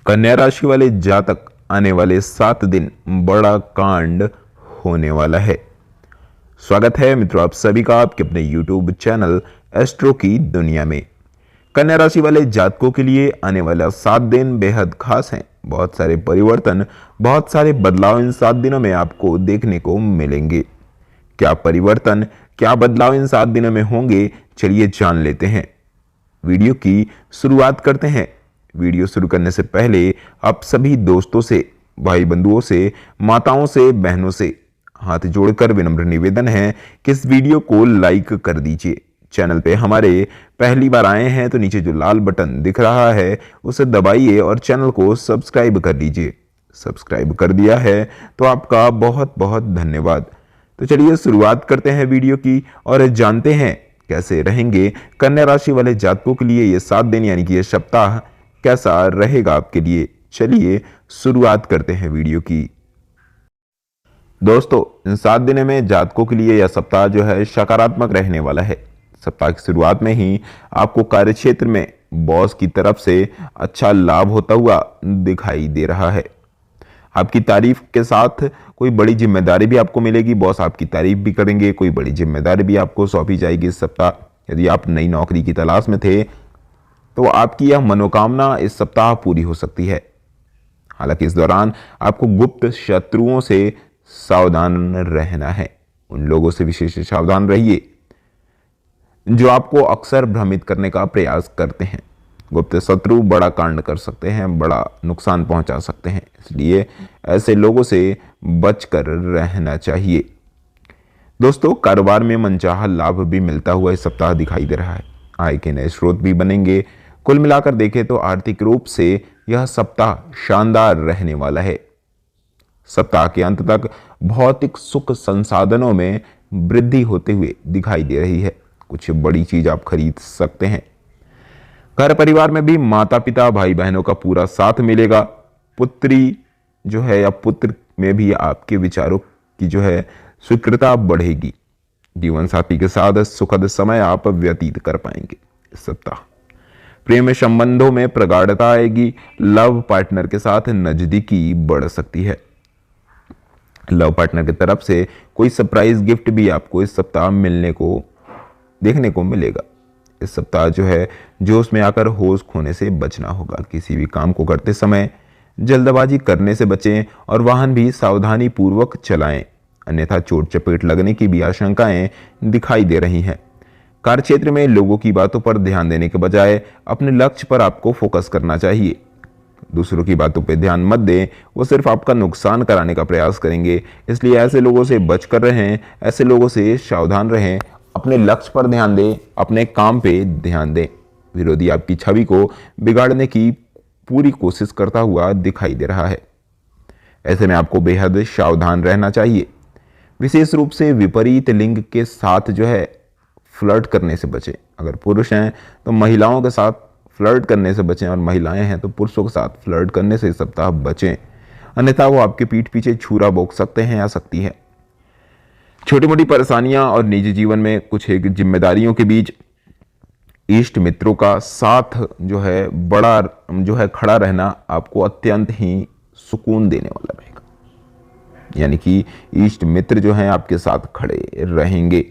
कन्या राशि वाले जातक आने वाले 7 दिन बड़ा कांड होने वाला है। स्वागत है मित्रों आप सभी का आपके अपने YouTube चैनल एस्ट्रो की दुनिया में। कन्या राशि वाले जातकों के लिए आने वाला 7 दिन बेहद खास हैं। बहुत सारे परिवर्तन, बहुत सारे बदलाव इन 7 दिनों में आपको देखने को मिलेंगे। क्या परिवर्तन, क्या बदलाव इन 7 दिनों में होंगे, चलिए जान लेते हैं। वीडियो की शुरुआत करते हैं। वीडियो शुरू करने से पहले आप सभी दोस्तों से, भाई बंधुओं से, माताओं से, बहनों से हाथ जोड़कर विनम्र निवेदन है कि इस वीडियो को लाइक कर दीजिए। चैनल पे हमारे पहली बार आए हैं तो नीचे जो लाल बटन दिख रहा है उसे दबाइए और चैनल को सब्सक्राइब कर लीजिए। सब्सक्राइब कर दिया है तो आपका बहुत बहुत धन्यवाद। तो चलिए शुरुआत करते हैं वीडियो की और जानते हैं कैसे रहेंगे कन्या राशि वाले जातकों के लिए ये 7 दिन यानी कि ये सप्ताह कैसा रहेगा आपके लिए। चलिए शुरुआत करते हैं वीडियो की। दोस्तों इन 7 दिनों में जातकों के लिए यह सप्ताह जो है सकारात्मक रहने वाला है। सप्ताह की शुरुआत में ही आपको कार्यक्षेत्र में बॉस की तरफ से अच्छा लाभ होता हुआ दिखाई दे रहा है। आपकी तारीफ के साथ कोई बड़ी जिम्मेदारी भी आपको मिलेगी। बॉस आपकी तारीफ भी करेंगे, कोई बड़ी जिम्मेदारी भी आपको सौंपी जाएगी इस सप्ताह। यदि आप नई नौकरी की तलाश में थे तो आपकी यह मनोकामना इस सप्ताह पूरी हो सकती है। हालांकि इस दौरान आपको गुप्त शत्रुओं से सावधान रहना है। उन लोगों से विशेष सावधान रहिए जो आपको अक्सर भ्रमित करने का प्रयास करते हैं। गुप्त शत्रु बड़ा कांड कर सकते हैं, बड़ा नुकसान पहुंचा सकते हैं, इसलिए ऐसे लोगों से बचकर रहना चाहिए। दोस्तों कारोबार में मनचाहा लाभ भी मिलता हुआ इस सप्ताह दिखाई दे रहा है। आय के नए स्रोत भी बनेंगे। कुल मिलाकर देखें तो आर्थिक रूप से यह सप्ताह शानदार रहने वाला है। सप्ताह के अंत तक भौतिक सुख संसाधनों में वृद्धि होते हुए दिखाई दे रही है। कुछ बड़ी चीज आप खरीद सकते हैं। घर परिवार में भी माता पिता, भाई बहनों का पूरा साथ मिलेगा। पुत्री जो है या पुत्र में भी आपके विचारों की जो है स्वीकृता बढ़ेगी। जीवन साथी के साथ सुखद समय आप व्यतीत कर पाएंगे इस सप्ताह। प्रेम संबंधों में प्रगाढ़ता आएगी। लव पार्टनर के साथ नजदीकी बढ़ सकती है। लव पार्टनर की तरफ से कोई सरप्राइज गिफ्ट भी आपको इस सप्ताह मिलने को देखने को मिलेगा। इस सप्ताह जो है जोश में आकर होश खोने से बचना होगा। किसी भी काम को करते समय जल्दबाजी करने से बचें और वाहन भी सावधानी पूर्वक चलाएं, अन्यथा चोट चपेट लगने की भी आशंकाएं दिखाई दे रही हैं। कार्यक्षेत्र में लोगों की बातों पर ध्यान देने के बजाय अपने लक्ष्य पर आपको फोकस करना चाहिए। दूसरों की बातों पर ध्यान मत दें, वो सिर्फ आपका नुकसान कराने का प्रयास करेंगे। इसलिए ऐसे लोगों से बचकर रहें, ऐसे लोगों से सावधान रहें। अपने लक्ष्य पर ध्यान दें, अपने काम पे ध्यान दें। विरोधी आपकी छवि को बिगाड़ने की पूरी कोशिश करता हुआ दिखाई दे रहा है। ऐसे में आपको बेहद सावधान रहना चाहिए। विशेष रूप से विपरीत लिंग के साथ जो है फ्लर्ट करने से बचें। अगर पुरुष हैं तो महिलाओं के साथ फ्लर्ट करने से बचें और महिलाएं हैं तो पुरुषों के साथ फ्लर्ट करने से इस सप्ताह बचें, अन्यथा वो आपके पीठ पीछे छुरा भोंक सकते हैं या सकती है। छोटी मोटी परेशानियां और निजी जीवन में कुछ एक जिम्मेदारियों के बीच इष्ट मित्रों का साथ जो है बड़ा जो है खड़ा रहना आपको अत्यंत ही सुकून देने वाला रहेगा। यानी कि इष्ट मित्र जो हैं आपके साथ खड़े रहेंगे।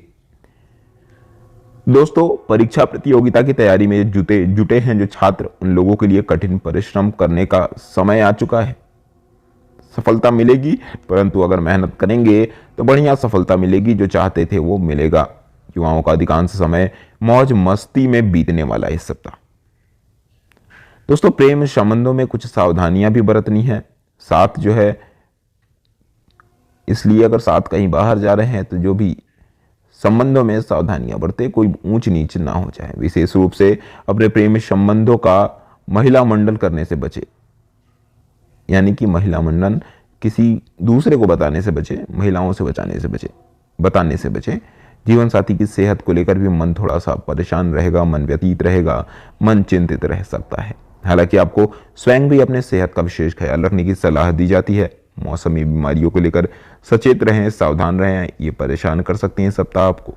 दोस्तों परीक्षा प्रतियोगिता की तैयारी में जुटे हैं जो छात्र, उन लोगों के लिए कठिन परिश्रम करने का समय आ चुका है। सफलता मिलेगी, परंतु अगर मेहनत करेंगे तो बढ़िया सफलता मिलेगी। जो चाहते थे वो मिलेगा। युवाओं का अधिकांश समय मौज मस्ती में बीतने वाला है इस सप्ताह। दोस्तों प्रेम संबंधों में कुछ सावधानियां भी बरतनी है। साथ जो है इसलिए अगर साथ कहीं बाहर जा रहे हैं तो जो भी संबंधों में सावधानियां बरते, कोई ऊंच नीच ना हो जाए। विशेष रूप से अपने प्रेम संबंधों का महिला मंडल करने से बचे, यानी कि महिला मंडन किसी दूसरे को बताने से बचे, महिलाओं से बताने से बचे। जीवन साथी की सेहत को लेकर भी मन थोड़ा सा परेशान रहेगा, मन व्यतीत रहेगा, मन चिंतित रह सकता है। हालांकि आपको स्वयं भी अपने सेहत का विशेष ख्याल रखने की सलाह दी जाती है। मौसमी बीमारियों को लेकर सचेत रहें, सावधान रहें, ये परेशान कर सकती हैं सप्ताह आपको।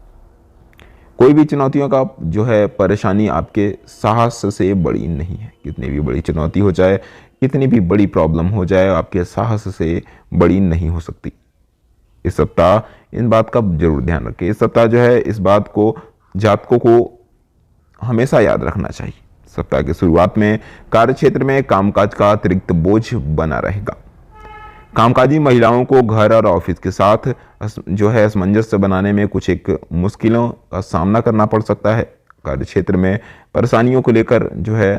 कोई भी चुनौतियों का जो है परेशानी आपके साहस से बड़ी नहीं है। कितनी भी बड़ी चुनौती हो जाए, कितनी भी बड़ी प्रॉब्लम हो जाए आपके साहस से बड़ी नहीं हो सकती। इस सप्ताह इन बात का जरूर ध्यान रखें। इस सप्ताह जो है इस बात को जातकों को हमेशा याद रखना चाहिए। सप्ताह की शुरुआत में कार्यक्षेत्र में कामकाज का अतिरिक्त बोझ बना रहेगा। कामकाजी महिलाओं को घर और ऑफिस के साथ जो है असमंजस्य बनाने में कुछ एक मुश्किलों का सामना करना पड़ सकता है। कार्यक्षेत्र में परेशानियों को लेकर जो है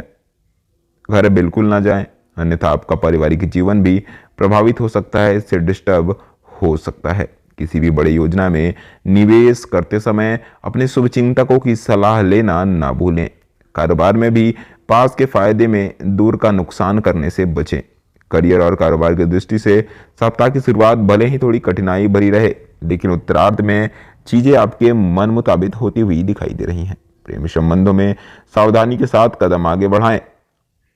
घर बिल्कुल ना जाएं, अन्यथा आपका पारिवारिक जीवन भी प्रभावित हो सकता है, इससे डिस्टर्ब हो सकता है। किसी भी बड़ी योजना में निवेश करते समय अपने शुभचिंतकों की सलाह लेना ना भूलें। कारोबार में भी पास के फायदे में दूर का नुकसान करने से बचें। करियर और कारोबार की दृष्टि से सप्ताह की शुरुआत भले ही थोड़ी कठिनाई भरी रहे, लेकिन उत्तरार्ध में चीजें आपके मन मुताबिक होती हुई दिखाई दे रही हैं। प्रेमी संबंधों में सावधानी के साथ कदम आगे बढ़ाएं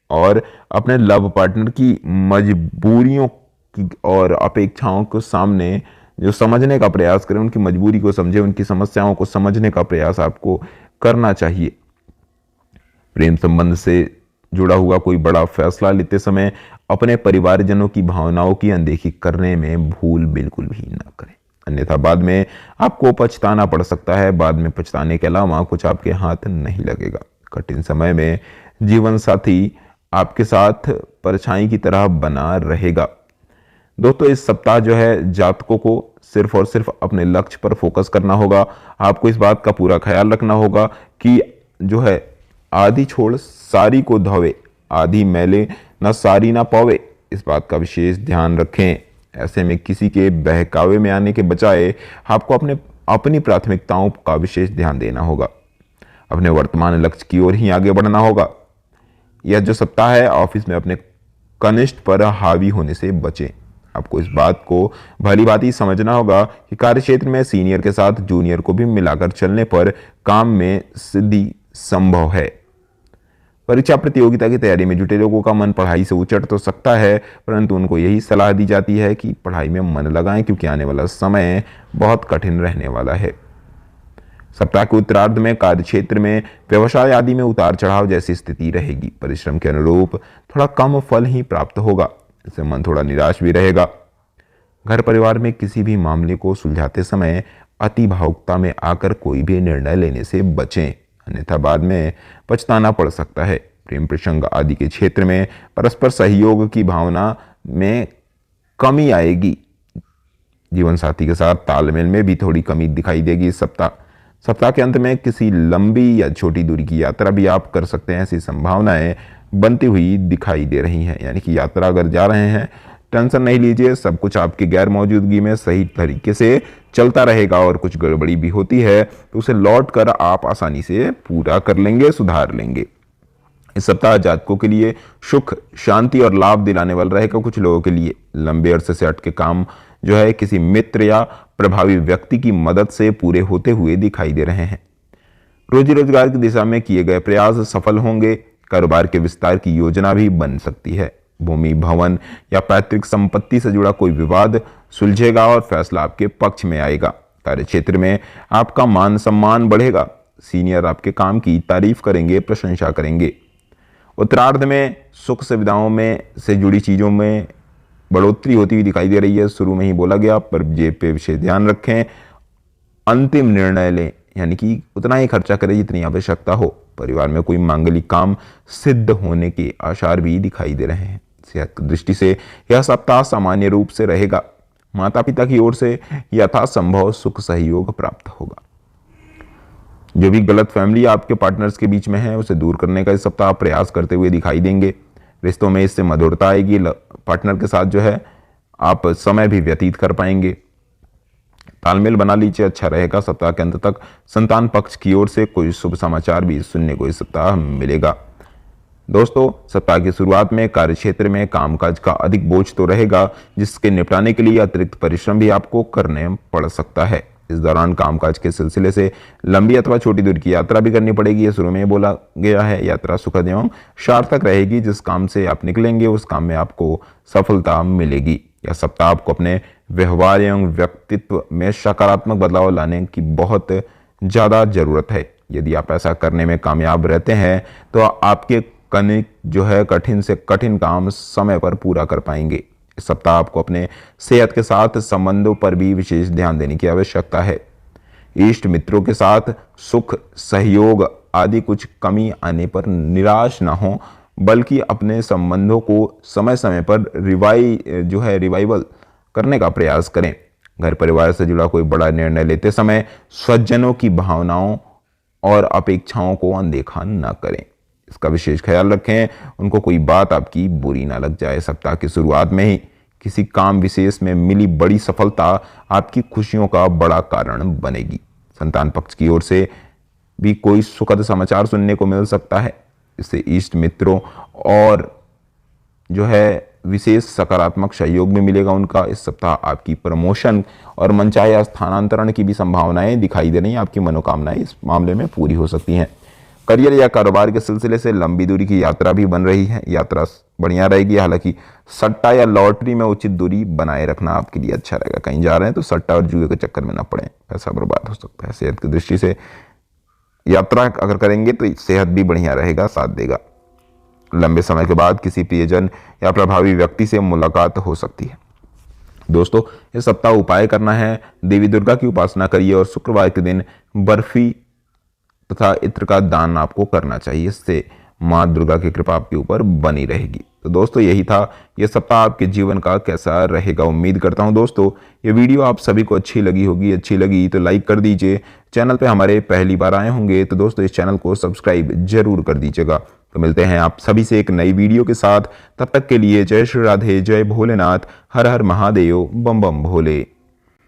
और अपने लव पार्टनर की मजबूरियों की और अपेक्षाओं को सामने जो समझने का प्रयास करें, उनकी मजबूरी को समझें, उनकी समस्याओं को समझने का प्रयास आपको करना चाहिए। प्रेम संबंध से जुड़ा हुआ कोई बड़ा फैसला लेते समय अपने परिवारजनों की भावनाओं की अनदेखी करने में भूल बिल्कुल भी ना करें, अन्यथा बाद में आपको पछताना पड़ सकता है। बाद में पछताने के अलावा कुछ आपके हाथ नहीं लगेगा। कठिन समय में जीवन साथी आपके साथ परछाई की तरह बना रहेगा। दोस्तों, इस सप्ताह जो है जातकों को सिर्फ और सिर्फ अपने लक्ष्य पर फोकस करना होगा। आपको इस बात का पूरा ख्याल रखना होगा कि जो है आधी छोड़ सारी को धोवे, आधी मैले न सारी ना पावे, इस बात का विशेष ध्यान रखें। ऐसे में किसी के बहकावे में आने के बजाय आपको अपनी प्राथमिकताओं का विशेष ध्यान देना होगा। अपने वर्तमान लक्ष्य की ओर ही आगे बढ़ना होगा। यह जो सप्ताह है ऑफिस में अपने कनिष्ठ पर हावी होने से बचें। आपको इस बात को भली भांति समझना होगा कि कार्यक्षेत्र में सीनियर के साथ जूनियर को भी मिलाकर चलने पर काम में सिद्धि संभव है। परीक्षा प्रतियोगिता की तैयारी में जुटे लोगों का मन पढ़ाई से उचट तो सकता है, परंतु उनको यही सलाह दी जाती है कि पढ़ाई में मन लगाएं, क्योंकि आने वाला समय बहुत कठिन रहने वाला है। सप्ताह के उत्तरार्ध में कार्यक्षेत्र में व्यवसाय आदि में उतार चढ़ाव जैसी स्थिति रहेगी। परिश्रम के अनुरूप थोड़ा कम फल ही प्राप्त होगा, इससे मन थोड़ा निराश भी रहेगा। घर परिवार में किसी भी मामले को सुलझाते समय अति भावुकता में आकर कोई भी निर्णय लेने से बचें, अन्यथा बाद में पछताना पड़ सकता है। प्रेम प्रसंग आदि के क्षेत्र में परस्पर सहयोग की भावना में कमी आएगी। जीवन साथी के साथ तालमेल में भी थोड़ी कमी दिखाई देगी। इस सप्ताह के अंत में किसी लंबी या छोटी दूरी की यात्रा भी आप कर सकते हैं, ऐसी संभावनाएं बनती हुई दिखाई दे रही हैं। यानी कि यात्रा अगर जा रहे हैं, टेंशन नहीं लीजिए, सब कुछ आपकी गैर मौजूदगी में सही तरीके से चलता रहेगा। और कुछ गड़बड़ी भी होती है तो उसे लौट कर आप आसानी से पूरा कर लेंगे, सुधार लेंगे। इस सप्ताह जातकों के लिए सुख, शांति और लाभ दिलाने वाला रहेगा। कुछ लोगों के लिए लंबे अरसे से अटके काम जो है किसी मित्र या प्रभावी व्यक्ति की मदद से पूरे होते हुए दिखाई दे रहे हैं। रोजी रोजगार की दिशा में किए गए प्रयास सफल होंगे। कारोबार के विस्तार की योजना भी बन सकती है। भूमि, भवन या पैतृक संपत्ति से जुड़ा कोई विवाद सुलझेगा और फैसला आपके पक्ष में आएगा। कार्यक्षेत्र में आपका मान सम्मान बढ़ेगा। सीनियर आपके काम की तारीफ करेंगे, प्रशंसा करेंगे। उत्तरार्ध में सुख सुविधाओं में से जुड़ी चीजों में बढ़ोतरी होती हुई दिखाई दे रही है। शुरू में ही बोला गया, पर जेब पे विशेष ध्यान रखें। अंतिम निर्णय लें, यानी कि उतना ही खर्चा करें जितनी आवश्यकता हो। परिवार में कोई मांगलिक काम सिद्ध होने के आसार भी दिखाई दे रहे हैं। सेहत की दृष्टि से यह सप्ताह सामान्य रूप से रहेगा। माता पिता की ओर से यथासंभव सुख सहयोग प्राप्त होगा। जो भी गलत फैमिली आपके पार्टनर्स के बीच में है, उसे दूर करने का इस सप्ताह प्रयास करते हुए दिखाई देंगे। रिश्तों में इससे मधुरता आएगी। पार्टनर के साथ जो है आप समय भी व्यतीत कर पाएंगे। तालमेल बना लीजिए, अच्छा रहेगा। सप्ताह के अंत तक संतान पक्ष की ओर से कोई शुभ समाचार भी सुनने को इस सप्ताह मिलेगा। दोस्तों, सप्ताह की शुरुआत में कार्यक्षेत्र में कामकाज का अधिक बोझ तो रहेगा, जिसके निपटाने के लिए अतिरिक्त परिश्रम भी आपको करने पड़ सकता है। इस दौरान कामकाज के सिलसिले से लंबी अथवा छोटी दूरी की यात्रा भी करनी पड़ेगी। ये शुरू में बोला गया है। यात्रा सुखद एवं सार्थक रहेगी। जिस काम से आप निकलेंगे उस काम में आपको सफलता मिलेगी। यह सप्ताह आपको अपने व्यवहार एवं व्यक्तित्व में सकारात्मक बदलाव लाने की बहुत ज़्यादा जरूरत है। यदि आप ऐसा करने में कामयाब रहते हैं तो आपके जो है कठिन से कठिन काम समय पर पूरा कर पाएंगे। इस सप्ताह आपको अपने सेहत के साथ संबंधों पर भी विशेष ध्यान देने की आवश्यकता है। इष्ट मित्रों के साथ सुख सहयोग आदि कुछ कमी आने पर निराश ना हो, बल्कि अपने संबंधों को समय समय पर रिवाइवल करने का प्रयास करें। घर परिवार से जुड़ा कोई बड़ा निर्णय लेते समय स्वजनों की भावनाओं और अपेक्षाओं को अनदेखा न करें। इसका विशेष ख्याल रखें, उनको कोई बात आपकी बुरी ना लग जाए। सप्ताह की शुरुआत में ही किसी काम विशेष में मिली बड़ी सफलता आपकी खुशियों का बड़ा कारण बनेगी। संतान पक्ष की ओर से भी कोई सुखद समाचार सुनने को मिल सकता है। इससे इष्ट मित्रों और विशेष सकारात्मक सहयोग भी मिलेगा उनका। इस सप्ताह आपकी प्रमोशन और मनचाहे स्थानांतरण की भी संभावनाएं दिखाई दे रही हैं। आपकी मनोकामनाएं इस मामले में पूरी हो सकती हैं। करियर या कारोबार के सिलसिले से लंबी दूरी की यात्रा भी बन रही है। यात्रा बढ़िया रहेगी, हालांकि सट्टा या लॉटरी में उचित दूरी बनाए रखना आपके लिए अच्छा रहेगा। कहीं जा रहे हैं तो सट्टा और जुए के चक्कर में ना पड़े, पैसा बर्बाद हो सकता है। सेहत की दृष्टि से यात्रा अगर करेंगे तो सेहत भी बढ़िया रहेगा, साथ देगा। लंबे समय के बाद किसी प्रियजन या प्रभावी व्यक्ति से मुलाकात हो सकती है। दोस्तों, इस सप्ताह उपाय करना है, देवी दुर्गा की उपासना करिए और शुक्रवार के दिन बर्फी तथा इत्र का दान आपको करना चाहिए। इससे माँ दुर्गा की कृपा आपके ऊपर बनी रहेगी। तो दोस्तों, यही था ये सप्ताह आपके जीवन का कैसा रहेगा। उम्मीद करता हूं दोस्तों ये वीडियो आप सभी को अच्छी लगी होगी। अच्छी लगी तो लाइक कर दीजिए। चैनल पे हमारे पहली बार आए होंगे तो दोस्तों इस चैनल को सब्सक्राइब जरूर कर दीजिएगा। तो मिलते हैं आप सभी से एक नई वीडियो के साथ। तब तक के लिए जय श्री राधे, जय भोलेनाथ, हर हर महादेव, बम बम भोले।